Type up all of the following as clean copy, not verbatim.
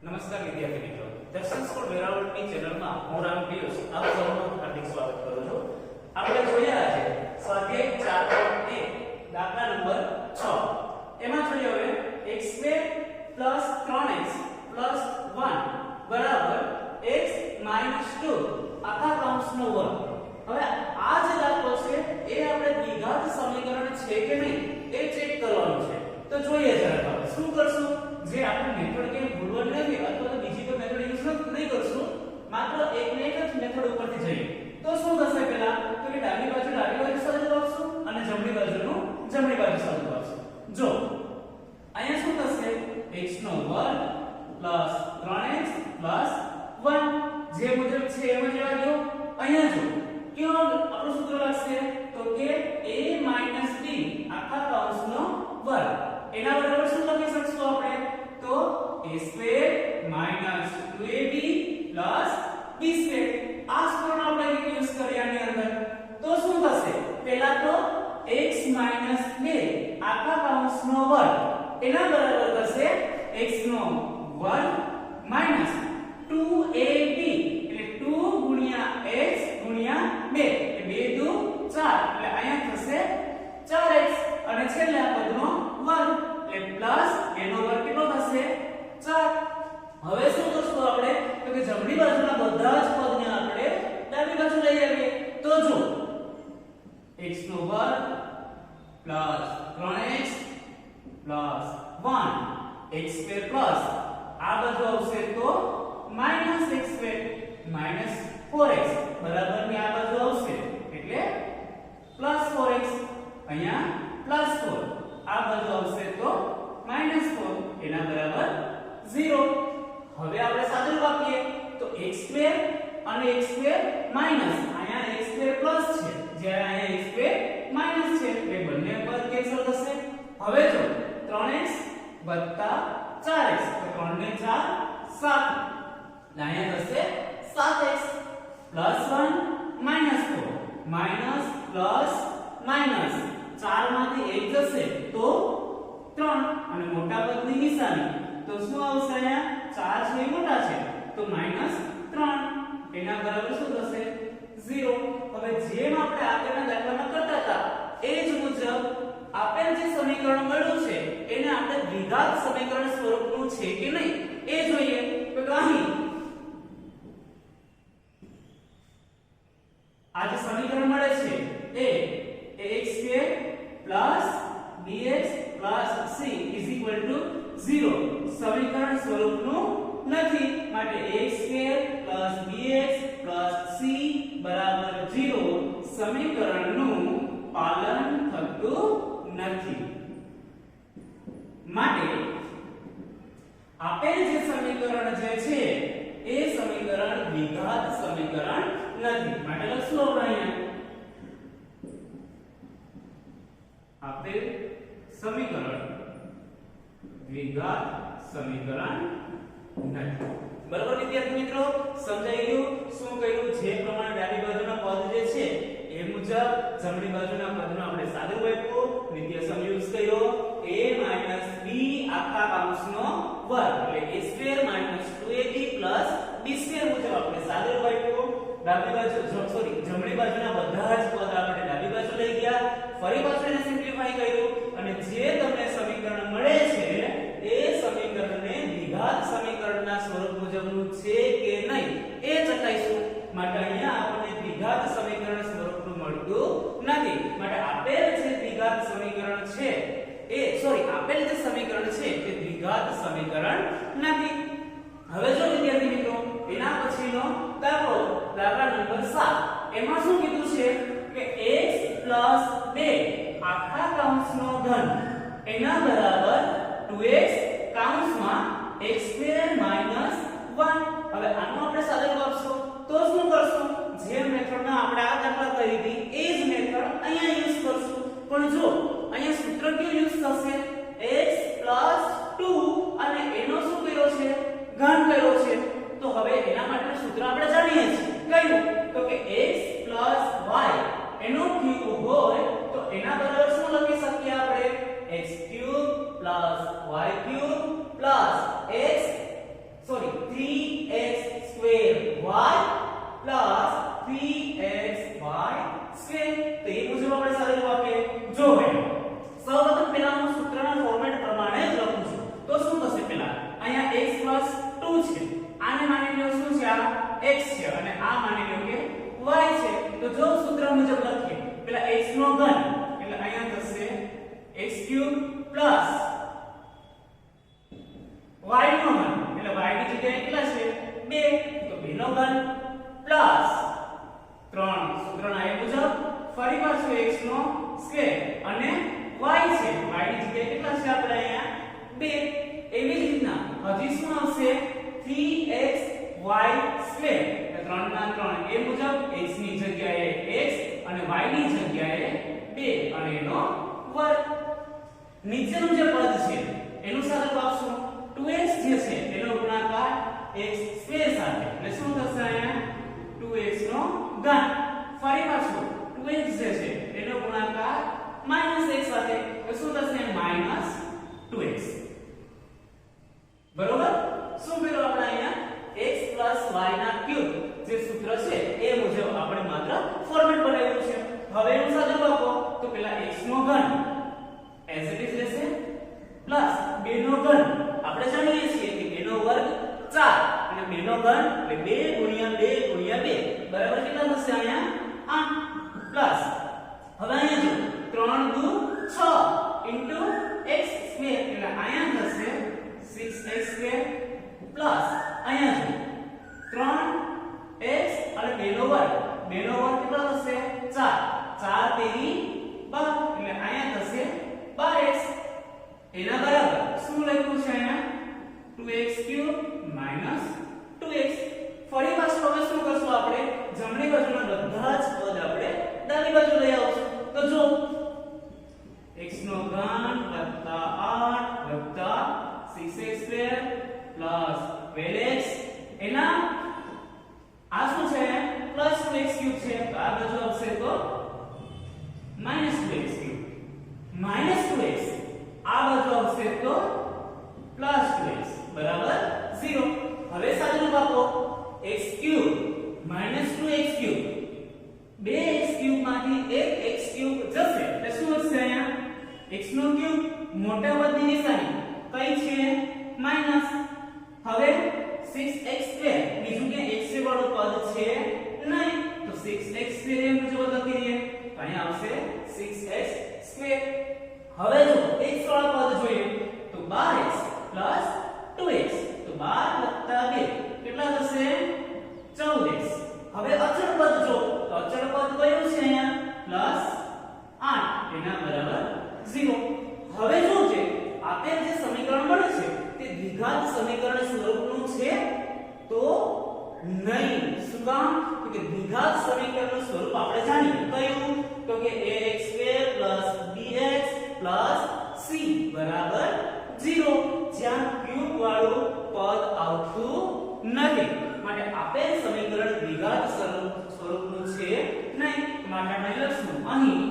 નમસ્કાર વિદ્યાર્થી મિત્રો, દર્શન સ્કૂલ વેરાવળની ચેનલમાં હું રામ પિયુષ આપ સૌનું હાર્દિક સ્વાગત કરું છું. આપણે જોયા છે સ્વાધ્યાય 4.1 દાખલા નંબર 6. એમાં જોઈએ હવે x2 3x 1 બરાબર x 2 આખા કૌંસનો વર્ગ. હવે આ જે દાખલો છે એ આપણે દ્વિઘાત સમીકરણ છે કે નહીં એ ચેક કરવાનું છે. તો જોઈએ જરા આપણે શું કરશું. જે આપણે મેથડ કે ભૂલવાની નથી અથવા તો બીજી કોઈ મેથડ યુઝ નહીં કરશું, માત્ર એક ને એક જ મેથડ ઉપરથી જઈએ. તો શું થશે પહેલા તો કે ડાબી બાજુ સાદું આપશું અને જમણી બાજુનું જમણી બાજુ સાદું આપશું. જો અહીંયા શું થશે x નો વર્ગ 3x 1 જે મુજબ છે એમ જ રહેવા દો. અહીંયા જો કેવો આપણો સૂત્ર લાગશે તો કે a b આખા કૌંસનો વર્ગ. એના બરાબર શું લખી શકશું આપણે તો a2 2ab b2. આ સૂત્રનો આપણે યુઝ કર્યાની અંદર તો શું થશે પહેલા તો x 2 આખા કૌંસનો વર્ગ એના બરાબર થશે x નો વર્ગ માઈનસ 2ab એટલે 2 ગુણ્યા x ગુણ્યા 2 એટલે 2 દુ 4 એટલે અહીંયા થશે 4x અને છેલ્લે આ પદનો વર્ગ એટલે પ્લસ એનો વર્ગ કેટલો થશે 4. હવે શું કરશું આપણે તો કે જમણી બાજુના બધા જ પદને આપણે ડાબી બાજુ લઈ આવીએ. તો જો x નો વર્ગ 3x 1 x2 પ્લસ આ બાજુ આવશે તો -x2 4x બરાબર ની આ બાજુ આવશે એટલે +4x અહીંયા +4 આ બાજુ આવશે તો -4 એના બરાબર 0. હવે આપણે સાદુરૂપ આપીએ તો x2 અને x2 માઈનસ અહીંયા x2 પ્લસ છે જ્યારે અહીંયા x2 માઈનસ છે એટલે બંને પદ કેન્સલ થશે. હવે જો 3x 4x તો 3 ને 4 7 અહીંયા થશે 7x +1 -4 માઈનસ પ્લસ માઈનસ 4 માંથી 1 જશે તો 3 અને મોટા પદની નિશાની તો શું આવશે અહીંયા 4 છે મોટા છે તો -3 એના બરાબર શું થશે 0. હવે જેમ આપણે આગળના દાખલામાં કરતા હતા એ જ મુજબ આપેલ જે સમીકરણ મળ્યું છે એને આપણે દ્વિઘાત સમીકરણ સ્વરૂપનું છે કે નહીં એ જોઈએ. તો અહીં આ જે સમીકરણ મળે છે એ x2 bx c 0 સમીકરણ સ્વરૂપનું નથી. માટે x2 bx c 0 સમીકરણનું પાલન થતું નથી. માટે આપેલ જે સમીકરણ જે છે એ સમીકરણ દ્વિઘાત સમીકરણ નથી. માટે લખશું આપણે અહીંયા આપેલ સમીકરણ દ્વિઘાત સમીકરણ નથી. બરાબર વિદ્યાર્થી મિત્રો, સમજાઈ ગયું શું કહ્યું. જે પ્રમાણે ડાબી બાજુના પદ જે છે એ મુજબ જમણી બાજુના પદનો આપણે સાદુરૂપ આપ્યું, નિત્યસમ યુઝ કર્યો a b આખા કૌંસનો વર્ગ એટલે a2 2ab b2 મુજબ આપણે સાદુરૂપ આપ્યું. ડાબી બાજુ જમણી બાજુના બધા જ પદ આપણે ડાબી બાજુ લઈ ગયા, ફરી પાછું એને સિમ્પ્લિફાઈ કર્યું અને જે તમને સમીકરણ મળે છે એ સમીકરણને દ્વિઘાત સમીકરણના સ્વરૂપ મુજબનું છે કે નહીં એ ચકાસીશું. માટે અહીંયા આપણને દ્વિઘાત સમીકરણ સ્વરૂપનું મળતું નથી. માટે આપેલ જે દ્વિઘાત સમીકરણ છે આપેલ જે સમીકરણ છે તે દ્વિઘાત સમીકરણ નથી. હવે જો વિદ્યાર્થી મિત્રો એના પછીનો દાખલો દાખલા નંબર 7 એમાં શું કીધું છે કે x 2 આખા કૌંસનો ઘન એના બરાબર 2x કૌંસમાં x2 1. હવે આનો આપણે સાદુરૂપ આપશું તો શું કરશું જે મેથડમાં આપણે આ દાખલા કરી હતી એ જ મેથડ અહીંયા યુઝ કરશું. પણ જો અહીંયા સૂત્ર કેવું યુઝ થશે x 2 અને એનો શું કર્યો છે ઘન કર્યો છે. તો હવે એના માટેનું સૂત્ર આપણે જાણીએ છીએ કયું તો કે x y એનો ક્યુબ હોય તો એના બરાબર શું લખી શકીએ આપણે x3 y3 x છે, આને માની લ્યો શું છે, આ x છે અને આ માની લ્યો કે y છે. તો જો સૂત્ર મુજબ લખીએ, પેલા x નો ઘન એટલે અહીંયા થશે x³ પ્લસ y નો ઘન એટલે y ની જગ્યાએ કેટલા છે 2, તો 2 નો ઘન પ્લસ 3 સૂત્રના એ મુજબ ફરી પાછું x નો સ્ક્વેર અને y છે, y ની જગ્યાએ કેટલા છે આપણે અહીંયા 2. એવી જ રીતના હજી શું આવશે 3xy સ્ક્વેર, 3 ના 3 એ મુજબ x ની જગ્યાએ x અને y ની જગ્યાએ 2 અને એનો વર્ગ. નીચેનું જે પદ છે એનું સાદું આપશું 2x જે છે એનો ગુણાકાર x સ્ક્વેર સાથે એટલે શું થશે અહીંયા 2x નો ઘન, ફરી પાછું 2x જે છે એનો ગુણાકાર -x સાથે એટલે શું થશે -2x. બરોબર. શું કર્યું આપણે અહીંયા x y ના ક્યુબ જે સૂત્ર છે એ મુજબ આપણે માત્ર ફોર્મેટ બનાવ્યું છે. હવે એનું સાદું આપો તો પેલા x નો ઘન as it is રહેશે પ્લસ 2 નો ઘન આપણે જાણીએ છીએ કે 2 નો વર્ગ 4 અને 2 નો ઘન એટલે 2 * 2 * 2 બરાબર કેટલા થશે અહીંયા 8 પ્લસ હવે અહીંયા જો 3 * 2 * x² એટલે અહીંયા થશે 6x² પ્લસ અહીંયા જો 3x અને 2 નો વર્ગ કેટલો થશે 4 તેરી 12 એટલે અહીંયા થશે 12x. એના બરાબર શું લખ્યું છે અહીંયા 2x³ - 2x. ફરી પાછું હવે શું કરશું આપણે જમણી બાજુના બધા જ પદ આપણે ડાબી બાજુ લઈ આવશું. તો જો x નો ઘન + 8 + 6x² + 12x એના આ શું છે +2x³ છે તો આ બાજુ આવશે તો -2x³ -2x આ બાજુ આવશે તો +2x બરાબર 0. હવે સાદું આપો x³ - 2x³, 2x³ માંથી એક x³ જશે એટલે શું થશે અહીંયા x નો ક્યુબ મોટા પદની નિશાની કઈ છે માઈનસ. હવે 6x² બીજું કે x વાળું પદ છે નહીં તો 6x² એ મુજબ લખી દઈએ તો અહીંયા આવશે 6x². હવે જો x વાળા પદ જોઈએ તો 12x + 2x તો 12 + 2 કેટલા થશે 14x. હવે અચળ પદ જો તો અચળ પદ કયું છે અહીંયા +8 એના બરાબર 0. હવે જો છે આપેલ જે સમીકરણ મળે છે તે દ્વિઘાત સમીકરણ સ્વરૂપનું છે તો નહીં. શું કામ તો કે દ્વિઘાત સમીકરણનું સ્વરૂપ આપણે જાણીએ કયું તો કે ax² + bx + c બરાબર 0 જ્યાં ક્યુબ વાળું પદ આવતું નથી. માટે આપેલ સમીકરણ દ્વિઘાત સ્વરૂપનું છે નહીં. માટે આપણે લખશું અહીં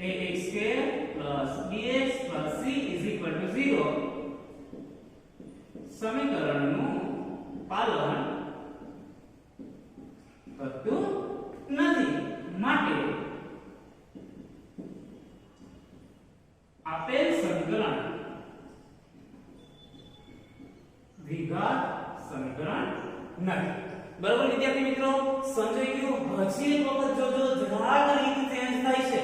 ax² + bx + c = 0 સમીકરણનું પાલન કરતું નથી. માટે આપેલ સમીકરણ દ્વિઘાત સમીકરણ નથી. બરાબર વિદ્યાર્થી મિત્રો સમજાઈ ગયું. હજી એક વખત જોજો જરાક રીત ચેન્જ થાય છે.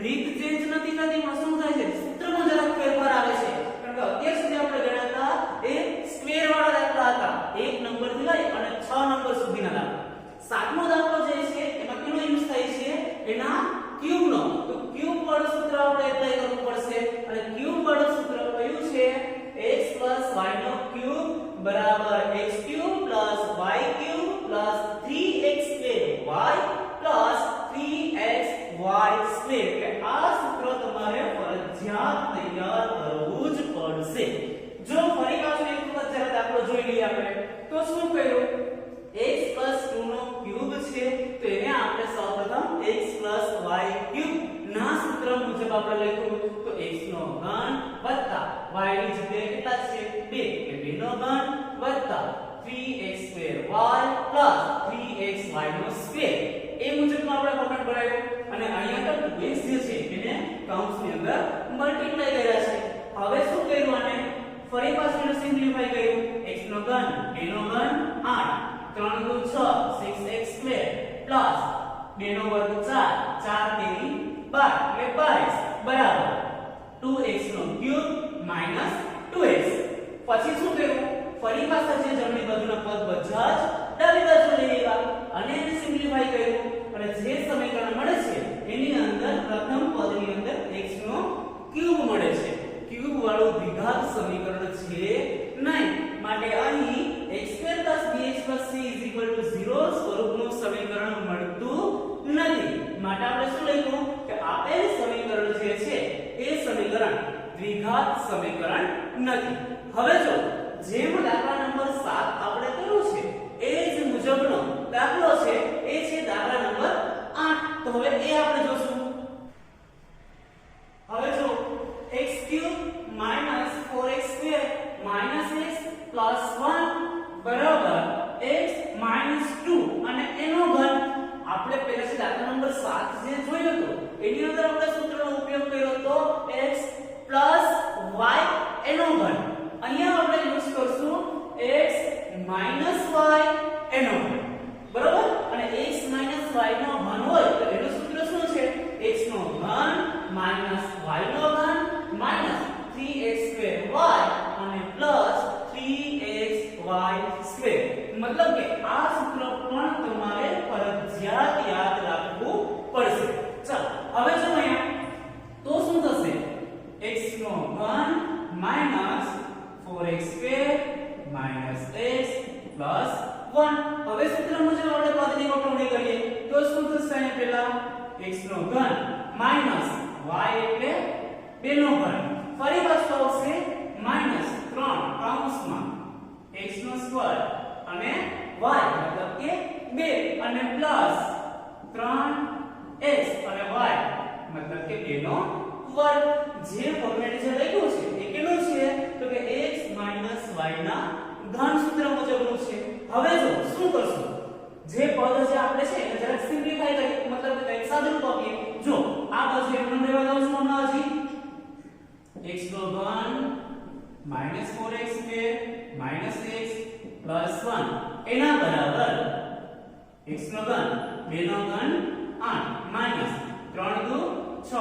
રીત ચેન્જ નથી થતી પણ શું થાય છે સૂત્રમાં જરાક ફેરફાર આવે છે. કારણ કે અત્યાર સુધી આપણે ગણ્યા એ સ્ક્વેર વાળા દાખલા હતા 1 નંબર થી લઈ અને 6 નંબર સુધીના દાખલા. સાતમો દાખલો જે છે એમાં કેનો યુઝ થાય છે એના ક્યુબ નો. તો ક્યુબ વાળું સૂત્ર આપણે એપ્લાય કરવું પડશે અને ક્યુબ વાળું સૂત્ર કયું છે x + y નો ક્યુબ બરાબર x³ + y³ + 3x² y + 3xy² એટલે આ સૂત્ર તમારે ફરજિયાત તૈયાર કરવું જ પડશે. જો ફરી પાછું એક વખત જરા દાખલો જોઈ લઈએ આપણે તો શું કર્યું x + 2 નો ક્યુબ છે તો એને આપણે સૌપ્રથમ x + y³ ના સૂત્ર મુજબ આપણે લખ્યું તો x નો ઘન + y ની જગ્યાએ કેટલા છે 2 એટલે 2 નો ઘન + 3x² y + 3xy નો સ્ક્વેર એ મુજબનો આપણે ફોર્મેટ બનાવ્યું અને અહીંયા તો 2x જે છે એને કૌંસની અંદર મલ્ટીપ્લાય કર્યા છે. હવે શું કર્યું આને ઘન a નો ઘન 8 3 દુ 6 6x સ્ક્વેર પ્લસ 2 નો વર્ગ 4 4 તેરી 12 એટલે 22 બરાબર 2x નો ક્યુબ માઈનસ 2x પછી શું કર્યું ફરી પાછા જે જમણી બાજુના પદ બધા જ ડાબી બાજુ લઈ આવ્યા અને એને સિમ્પ્લિફાઈ કર્યું અને જે સમીકરણ મળે છે એની અંદર પ્રથમ પદની અંદર x નો ક્યુબ મળે છે ક્યુબ વાળું દ્વિઘાત સમીકરણ છે નહીં માટે અહીં x2 bx c 0 સ્વરૂપનું સમીકરણ મળતું નથી માટે આપણે શું લખ્યું કે આપેલ સમીકરણ જે છે એ સમીકરણ દ્વિઘાત સમીકરણ નથી હવે જો જેમ દાખલા નંબર 7 આપણે કર્યું છે એ જ મુજબનો દાખલો છે એ છે દાખલા નંબર 8 તો હવે એ આપણે જોશું હવે જો x³ - 4x² - x + 1 બરાબર x - 2 અને એનો ઘન આપણે પહેલાથી દાખલા નંબર 7 જે જોયો હતો એની અંદર આપણે સૂત્રનો ઉપયોગ કર્યો તો x + y એનો ઘન અહીંયા આપણે યુઝ કરશું x - y એનો ઘન બરાબર અને x - y નો ઘન હોય તો એનું સૂત્ર શું છે x નો ઘન - y નો ઘન - 3x²y અને +3xy² મતલબ કે આ સૂત્ર પણ તમારે ફરજિયાત યાદ રાખવું પડશે ચાલો હવે જો અહીંયા તો શું થશે x નો ઘન -4x² - x + 1 હવે સૂત્ર મુજબ આપણે પદની ગોઠવણી કરીએ તો શું થશે અહીંયા પહેલા x નો ઘન માઈનસ y એટલે 2 નો ઘન ફરી પાછું આવશે -3 કૌંસમાં x નો સ્ક્વેર અને y મતલબ કે 2 અને પ્લસ 3x અને y મતલબ કે 2 નો વર્ગ જે ફોર્મેટ જે લખ્યું છે એ કેટલું છે તો કે x - y ના ઘન સૂત્ર મુજબનું છે હવે જો શું કરશું જે પદ છે આપણે છે એને જરાક સિમ્પ્લિફાઈ કરીએ મતલબ કે એક સાદું રૂપ આપીએ જો આ બાજુ એમનું રહેવા દઉં છું હમણાં હજી x નો ઘન -4x² - x + 1 એના બરાબર x નો ઘન 2 નો ઘન 8 માઈનસ 3 દુ 6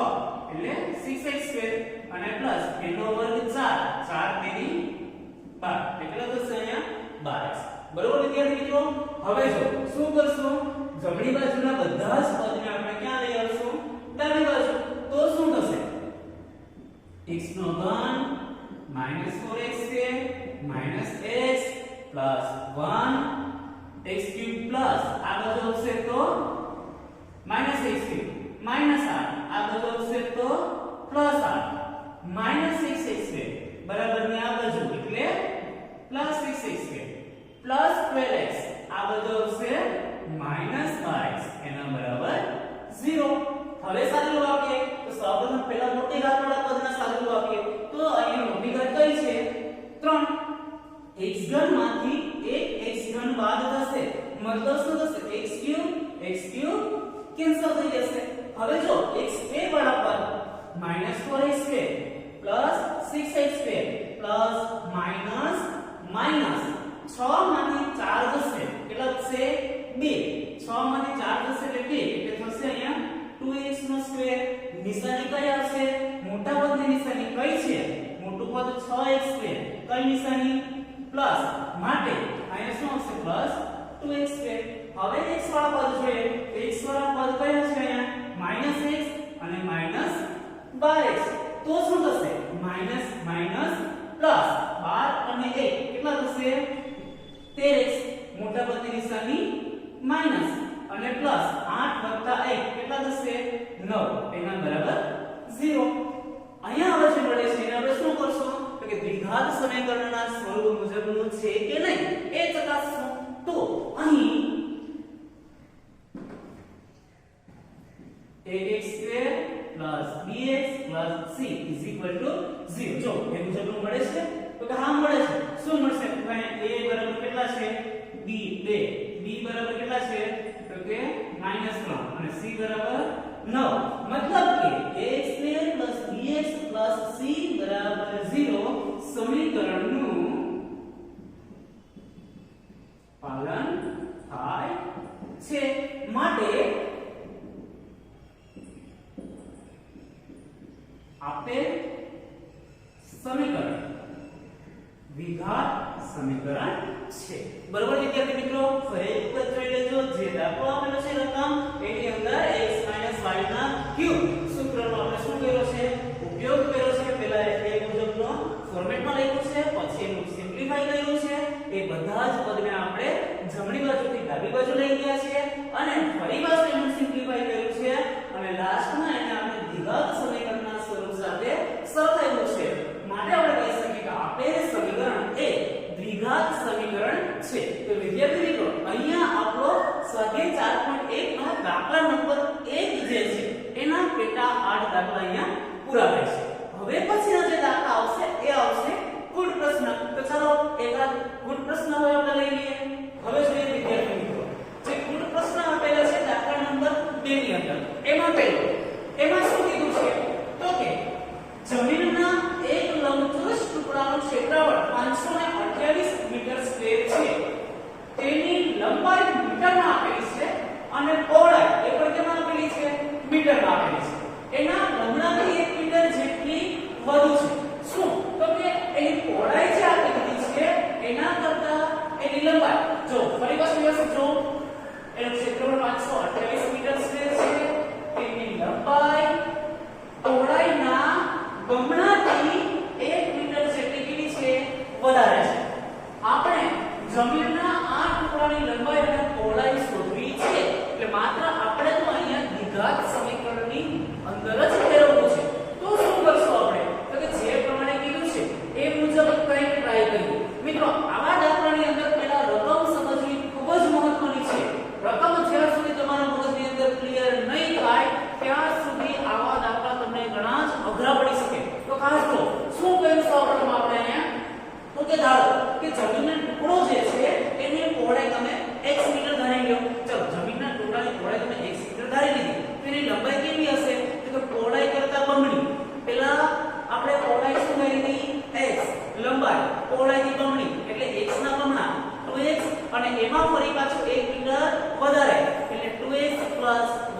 એટલે 6x² અને પ્લસ 2 નો વર્ગ 4 4 તેરી 12 એટલે થશે અહીંયા 12x બરોબર વિદ્યાર્થી મિત્રો હવે જો શું કરશું જમણી બાજુના બધા જ પદને આપણે ક્યાં લઈ આવશું ડાબી બાજુ તો શું થશે x નો ઘન -4x² - x + 1 x³ પ્લસ આ બાજુ આવશે તો -x³ -8 આ બાજુ આવશે તો +8 -6x² બરાબર ની આ બાજુ એટલે +6x² +12x આ બાજુ આવશે -12x એના બરાબર 0 હવે સાદું આપીએ તો સૌપ્રથમ પહેલા મોટી ઘાત વાળા પદના સાદું આપીએ તો અહીંયા મોટી ઘાત કઈ છે 3 x³ માંથી એક x³ બાદ થશે મતલબ શું થશે x³ કેન્સલ થઈ જશે હવે જો x² વાળા પદ -4x² + 6x² પ્લસ માઈનસ 6 માંથી 4 જશે કેટલા થશે 2 6 માંથી 4 જશે એટલે 2 એટલે થશે અહીંયા 2x નો સ્ક્વેર નિશાની કઈ આવશે મોટા પદની નિશાની કઈ છે મોટું પદ 6x² કઈ નિશાની પ્લસ માટે અહીંયા શું આવશે પ્લસ 2x² હવે x વાળા પદ જોઈએ x વાળા પદ કયા છે અહીંયા -x અને -12x તો શું થશે માઈનસ પ્લસ 12 અને 1 કેટલા થશે 13x મોટા પદની નિશાની માઈનસ અને પ્લસ 8 + 1 કેટલા થશે 9 એના બરાબર 0 અહીંયા હવે જે મળે છે એને આપણે શું કરશું તો કે દ્વિઘાત સમીકરણના સ્વરૂપ મુજબનું છે કે નહીં એ ચકાસશું તો અહીં ax² + bx + c = 0 જો એ મુજબનું મળે છે તો કે હા મળે છે શું મળશે તો a બરાબર કેટલા છે b 2 b બરાબર કેટલા છે તો કે -3 અને c બરાબર 9 મતલબ કે ax² + bx + c = 0 સમીકરણનું દ્વિઘાત સમીકરણ છે. બરોબર વિદ્યાર્થી મિત્રો, ફરી એક વખત જોઈ લેજો. જે દાખલો આપેલો છે રકમ, એની અંદર x y ના ક્યુબ સૂત્રનો આપણે શું કર્યો છે, ઉપયોગ કર્યો છે. પહેલા એ મુજબનો ફોર્મેટમાં લખ્યું છે, પછી એનું સિમ્પ્લિફાઈ કર્યું છે. એ બધા જ પદને આપણે જમણી બાજુથી ડાબી બાજુ લઈ ગયા છે અને ફરી પાછું એનું સિમ્પ્લિફાઈ કર્યું છે અને લાસ્ટમાં એને આપણે દ્વિઘાત સમીકરણના સ્વરૂપ સાથે સરખાવ્યું છે. માટે આપણે કહી શકીએ કે આપેલ સમીકરણ એ દ્વિઘાત સમીકરણ છે. તો વિદ્યાર્થી મિત્રો, અહીંયા આપણો સ્વાધ્યાય 4.1 નો દાખલા નંબર 1 જે છે એના પેટા 8 દાખલા અહીંયા પૂરા થાય છે. હવે પછીના જે દાખલા આવશે એ આવશે ગુણ પ્રશ્ન. તો ચાલો એકાદ ગુણ પ્રશ્ન હવે આપણે લઈ લઈએ. હવે જોઈએ વિદ્યાર્થી મિત્રો, જે ગુણ પ્રશ્ન આપેલા છે દાખલા નંબર 2 ની અંદર, એમાં શું કીધું છે તો કે જમીનના એક લંબચોરસ ટુકડાનું ક્ષેત્રફળ 528 મીટર સ્ક્વેર છે. તેની લંબાઈ મીટરમાં આપેલી છે અને પહોળાઈ એ પણ કેમાં આપેલી છે, મીટરમાં આપેલી છે. એના બમણાથી 1 મીટર જેટલી વધુ છે. શું તો કે એની પહોળાઈ જે આપેલી છે એના કરતા એની લંબાઈ, જો ફરી પાછું વ્યવસ્થિત જો, એનું ક્ષેત્રફળ 528 મીટર સ્ક્વેર છે. તેની લંબાઈ પહોળાઈના બમણાથી 1 મીટર જેટલી કેવી છે, વધારે છે. આપણે જમીનના આ ટુકડાની લંબાઈ અને પહોળાઈ શોધવી છે એટલે માત્ર આપણે તો અહીંયા દ્વિઘાત સમીકરણની અંદર જ ફેરવવું છે. તો શું કરશું આપણે, તો કે જે પ્રમાણે કીધું છે એ મુજબ કંઈક ટ્રાય કરીએ. મિત્રો, આવા દાખલાની અંદર પહેલા રકમ સમજવી ખૂબ જ મહત્વની છે. રકમ જ્યાં સુધી તમારા મગજની અંદર ક્લિયર નહીં થાય ત્યાં સુધી આવા દાખલા તમને ઘણા જ અઘરા પડી શકે. તો ખાસ જો શું કહ્યું સૌપ્રથમ આપણે અહીંયા, તો કે ધારો કે જમીનનો ટુકડો જે છે એની પહોળાઈ તમે x મીટર ધારી લો. ચલો, જમીનના ટુકડાની પહોળાઈ તમે x મીટર ધારી લીધી. તો એની લંબાઈ કેવી હશે, તો કે પહોળાઈ કરતા બમણી. પહેલા આપણે પહોળાઈ શું કરી હતી, x, લંબાઈ પહોળાઈની બમણી એટલે x ના બમણા 2x અને એમાં ફરી પાછું 1 મીટર વધારે એટલે 2x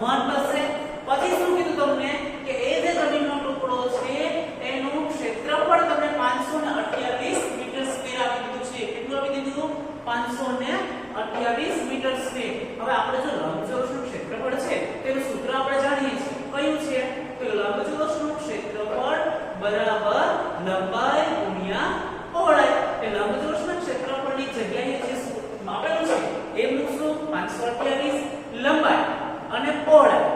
1 થશે. પછી શું કીધું તમને કે એ જે જમીનનો ટુકડો છે એનું ક્ષેત્રફળ તમને 528 મીટર સ્ક્વેર આપી દીધું છે. કેટલું આપી દીધું, 528 મીટર સ્ક્વેર. હવે આપણે જો લંબચોરસનું ક્ષેત્રફળ છે તેનું સૂત્ર આપણે જાણીએ છીએ. કયું છે, તો લંબચોરસનું ક્ષેત્રફળ બરાબર લંબાઈ ગુણ્યા પહોળાઈ. એ લંબચોરસના ક્ષેત્રફળની જગ્યાએ જે આપેલું છે એ મૂકશું 528 લંબાઈ અને પહોળાઈ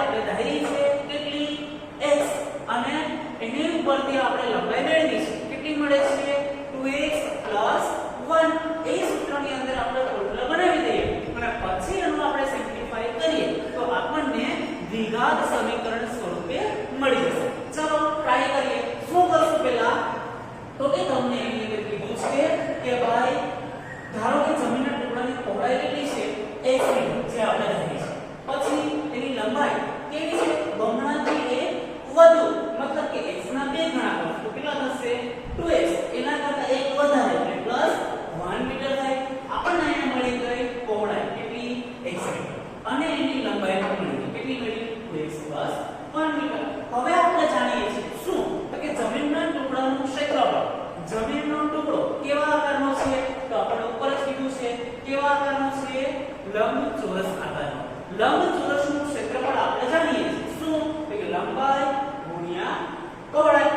આપણે ધારી છે કેટલી, x, અને એની ઉપરથી આપણે લંબાઈ મેળવી છે. કેટલી મળે છે, 2x 1. એ સૂત્રની અંદર આપણે ફોર્મ્યુલા બનાવી દઈએ અને પછી એનું આપણે સિમ્પ્લિફાઈ કરીએ તો આપણને દ્વિઘાત સમીકરણ સ્વરૂપે મળી જશે. ચલો ટ્રાય કરીએ. શું કરશું પહેલા, તો કે તમને એની અંદર કીધું છે કે ભાઈ ધારો કે જમીનના ટુકડાની પહોળાઈ કેટલી છે, x મીટર જે આપણે ધારી છે. પછી એની લંબાઈ કેવી છે, બમણાથી 1 વધુ, મતલબ કે x ના 2 ગણા કરો તો કેટલા થશે, 2x. એના કરતા 1 વધારે એટલે પ્લસ 1 મીટર થાય. આપણને અહીંયા મળી ગઈ પહોળાઈ કેટલી, x મીટર, અને એની લંબાઈ પણ મળી કેટલી મળી, 2x 1 મીટર. હવે આપણે જાણીએ છીએ શું, તો કે જમીનના ટુકડાનું ક્ષેત્રફળ. જમીનનો ટુકડો કેવા આકારનો છે, તો આપણે ઉપર જ કીધું છે કેવા આકારનો છે, લંબચોરસ આકારનો. લંબચોરસનું ક્ષેત્રફળ આપણે જાણીએ છીએ શું, તો કે લંબાઈ ગુણ્યા પહોળાઈ.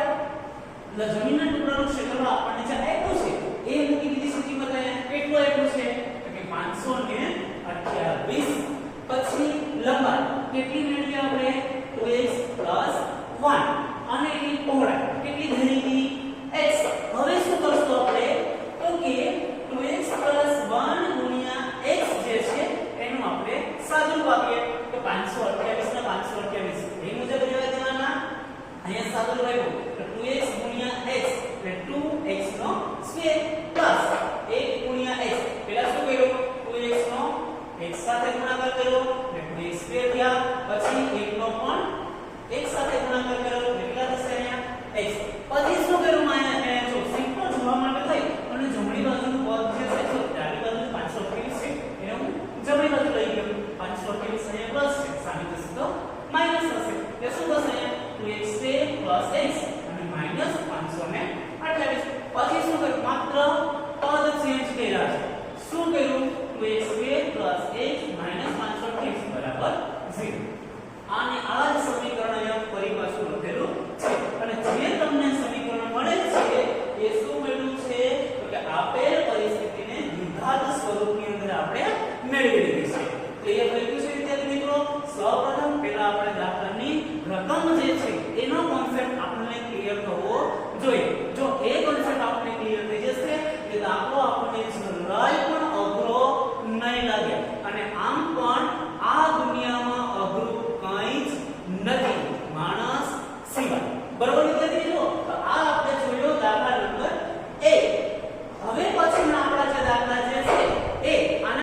એટલે જમીનના ટુકડાનું ક્ષેત્રફળ આપણને જે આપ્યું છે એ મૂકી દીધી છે કિંમત અહીંયા. કેટલું આપ્યું છે, તો કે 528. પછી લંબાઈ કેટલી મેળવી આપણે, 2x 1 અને એની પહોળાઈ કેટલી ધારી હતી, x. હવે શું કરશું આપણે, તો કે 2x 1 ગુણ્યા x જે છે એનું આપણે સાદુરૂપ આપીએ તો 528 ને 528 એ મુજબ રહેવા દેવાના. અહીંયા સાદુરૂપ આપ્યું